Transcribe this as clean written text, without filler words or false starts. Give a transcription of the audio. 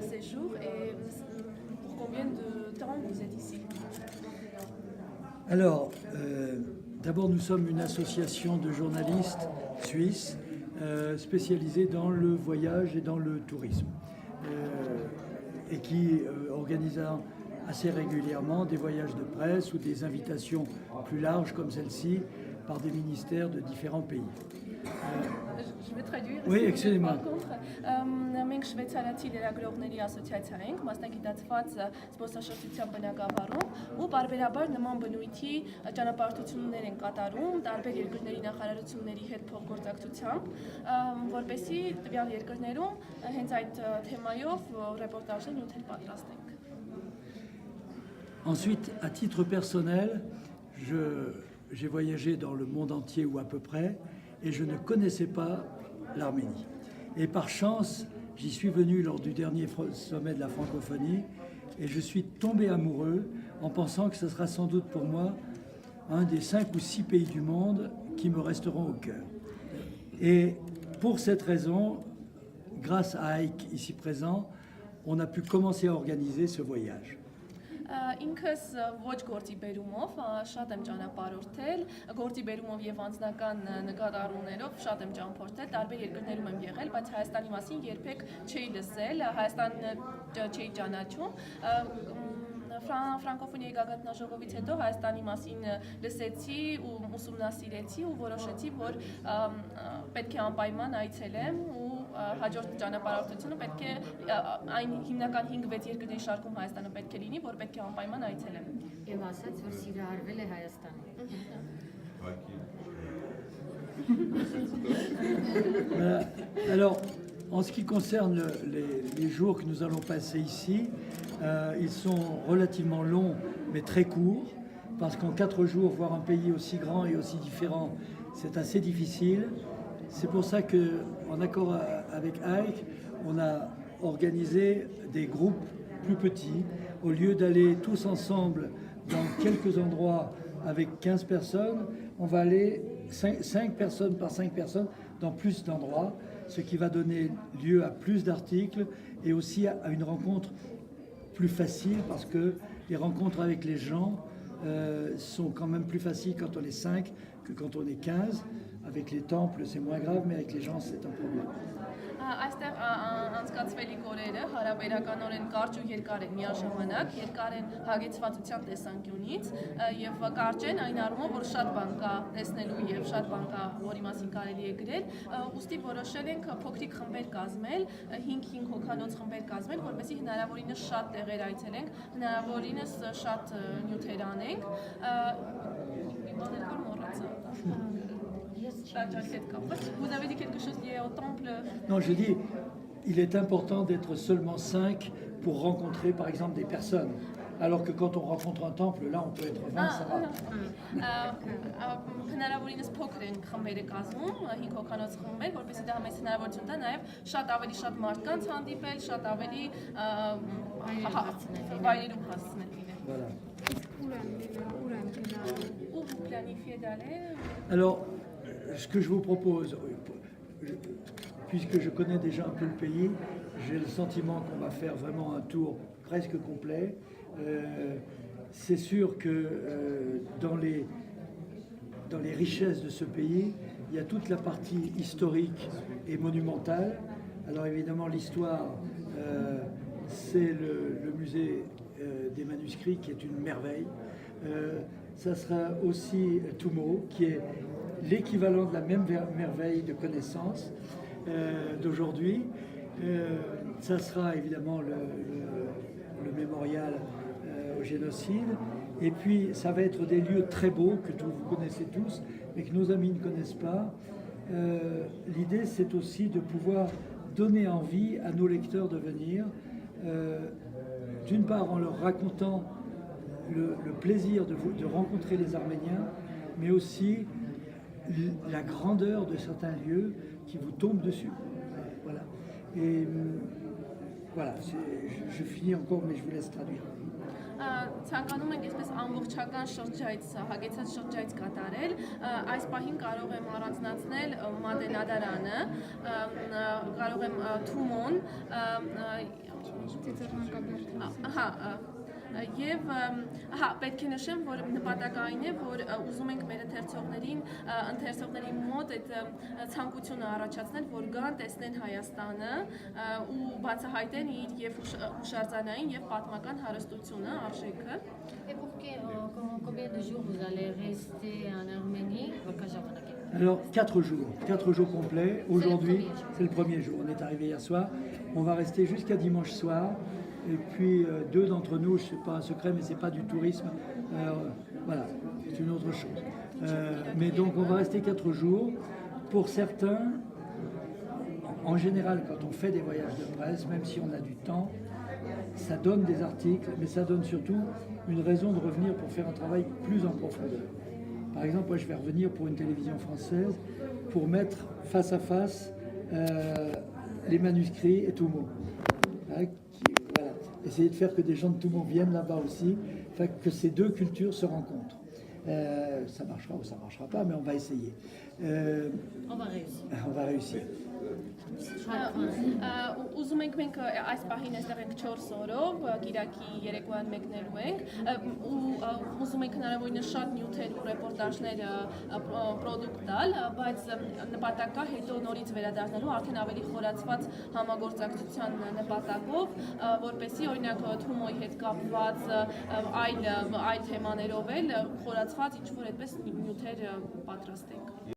séjour et pour combien de temps vous êtes ici? Alors, d'abord, nous sommes une association de journalistes suisses spécialisée dans le voyage et dans le tourisme et qui organise assez régulièrement des voyages de presse ou des invitations plus larges comme celle-ci par des ministères de différents pays. Je vais traduire. Oui, excusez-moi. Մենք շվեյցարացի լրագրողների ասոցիացիա ենք, մասնագիտացված զբոսաշրջության բնագավառում ու բարբերաբար նման բնույթի ճանապարհորդություններ են կատարում տարբեր երկրների նախարարությունների հետ փոխգործակցությամբ, որպեսզի տվյալ երկրներում հենց այդ թեմայով ռեպորտաժներ նյութեր պատրաստենք։ Ensuite, à titre personnel, j'ai voyagé dans le monde entier ou à peu près et je ne connaissais pas l'Arménie. Et par chance, j'y suis venu lors du dernier sommet de la francophonie et je suis tombé amoureux en pensant que ce sera sans doute pour moi un des 5 ou 6 pays du monde qui me resteront au cœur. Et pour cette raison, grâce à Ike ici présent, on a pu commencer à organiser ce voyage. Ինքս ոչ գործի բերումով շատ եմ ճանապարհորդել, գործի բերումով եւ անձնական նկատառումներով շատ եմ ճամփորդել, տարբեր երկրներում եմ եղել, բայց Հայաստանի մասին երբեք չէի լսել, Հայաստանը չէի ճանաչում։ Ֆրանկոֆոնիայի գագաթնաժողովից հետո Հայաստանի մասին լսեցի ու ուսումնասիրեցի ու որոշեցի, որ պետք է անպայման այցելեմ ու հաջորդ ճանապարհորդությունը պետք է այն հիմնական 5-6 երկրների շարքում Հայաստանը պետք է լինի, որ պետք է անպայման այցելեմ։ Եվ ասաց, որ սիրահարվել է Հայաստանը։ Alors, en ce qui concerne les jours que nous allons passer ici, ils sont relativement longs mais très courts, parce qu'en 4 jours, voir un pays aussi grand et aussi différent, c'est assez difficile. C'est pour ça qu'en accord avec Ike, on a organisé des groupes plus petits. Au lieu d'aller tous ensemble dans quelques endroits avec 15 personnes, on va aller 5 personnes par 5 personnes dans plus d'endroits, ce qui va donner lieu à plus d'articles et aussi à une rencontre plus facile, parce que les rencontres avec les gens sont quand même plus faciles quand on est 5 que quand on est 15. Avec les temples, c'est moins grave, mais avec les gens, c'est un problème. Այստեղ անցկացվելիք օրերը հարաբերականորեն կարճ ու երկար են միաժամանակ, երկար են հագեցվածության տեսանկյունից եւ կարճ են այն առումով, որ շատ բան կա տեսնելու եւ շատ բան կա, որի մասին կարելի է գրել, ուստի որոշել ենք փոքրիկ խմբեր կազմել, 5 հոգանոց խմբեր կազմել, որպեսզի հնարավորինս շատ տեղեր այցելենք, հնարավորինս շատ նյութեր անենք։ Vous avez dit quelque chose lié au temple? Non, je dis, il est important d'être seulement 5 pour rencontrer par exemple des personnes. Alors que quand on rencontre un temple, là on peut être 20, ça va. Հնարավորինս փոքր են խմբերը կազմում, 5 հոգանոց խմբեր, որպեսզի դա մեզ հնարավորություն տա նաև շատ ավելի շատ մարդկանց հանդիպել, շատ ավելի վայրերում հասցնել իրեն։ Voilà. Où vous planifiez d'aller? Alors, ce que je vous propose, puisque je connais déjà un peu le pays, j'ai le sentiment qu'on va faire vraiment un tour presque complet. C'est sûr que dans les richesses de ce pays, il y a toute la partie historique et monumentale. Alors évidemment, l'histoire, c'est le musée des manuscrits qui est une merveille. Ça sera aussi Tumo, qui est l'équivalent de la même merveille de connaissance d'aujourd'hui. Ça sera évidemment le mémorial au génocide. Et puis, ça va être des lieux très beaux que vous connaissez tous, mais que nos amis ne connaissent pas. L'idée, c'est aussi de pouvoir donner envie à nos lecteurs de venir, d'une part en leur racontant le plaisir de rencontrer les Arméniens, mais aussi la grandeur de certains lieux qui vous tombent dessus. Voilà. Et voilà, je finis encore, mais je vous laisse traduire. Ցանկանում ենք այսպես ամբողջական շրջայց, հագեցած շրջայց կատարել, այս պահին կարող եմ առանձնացնել Մադենադարանը, կարող եմ Թումոն, ծիծեռնակաբերդի։ Ահա, եւ պետք է նշեմ, որ նպատակային է, որ ուզում ենք մեր ընթերցողների մոտ այդ ցանկությունը առաջացնել, որ գան, տեսնեն Հայաստանը ու բացահայտեն իր եւ հուշարձանային եւ պատմական հարստությունը, արժեքը։ Et pour combien de jours vous allez rester en Arménie? Alors, 4 jours complets. Aujourd'hui, c'est le premier jour. On est arrivé hier soir. On va rester jusqu'à dimanche soir. Et puis, 2 d'entre nous, ce n'est pas un secret, mais ce n'est pas du tourisme. Voilà, c'est une autre chose. Mais donc, on va rester 4 jours. Pour certains, en général, quand on fait des voyages de presse, même si on a du temps, ça donne des articles, mais ça donne surtout une raison de revenir pour faire un travail plus en profondeur. Par exemple, moi je vais revenir pour une télévision française pour mettre face à face les manuscrits et Toumo. Hein, voilà. Essayer de faire que des gens de Toumo viennent là-bas aussi, que ces deux cultures se rencontrent. Ça marchera ou ça ne marchera pas, mais on va essayer. On va réussir. On va réussir. Ուզում ենք մենք այս պահին այստեղ ենք 4 օրով, Կիրակի երեկոյան մեկնելու ենք ու ուզում ենք հնարավորինս շատ նյութեր ու ռեպորտաժներ պրոդուկտ տալ, բայց նպատակը հետո նորից վերադառնալու արդեն ավելի խորացված համագործակցության նպատակով, որպեսզի օրինակ Թումոյի հետ կապված այլ թեմաներով էլ խորացված ինչ-որ այդպես նյութեր պատրաստենք։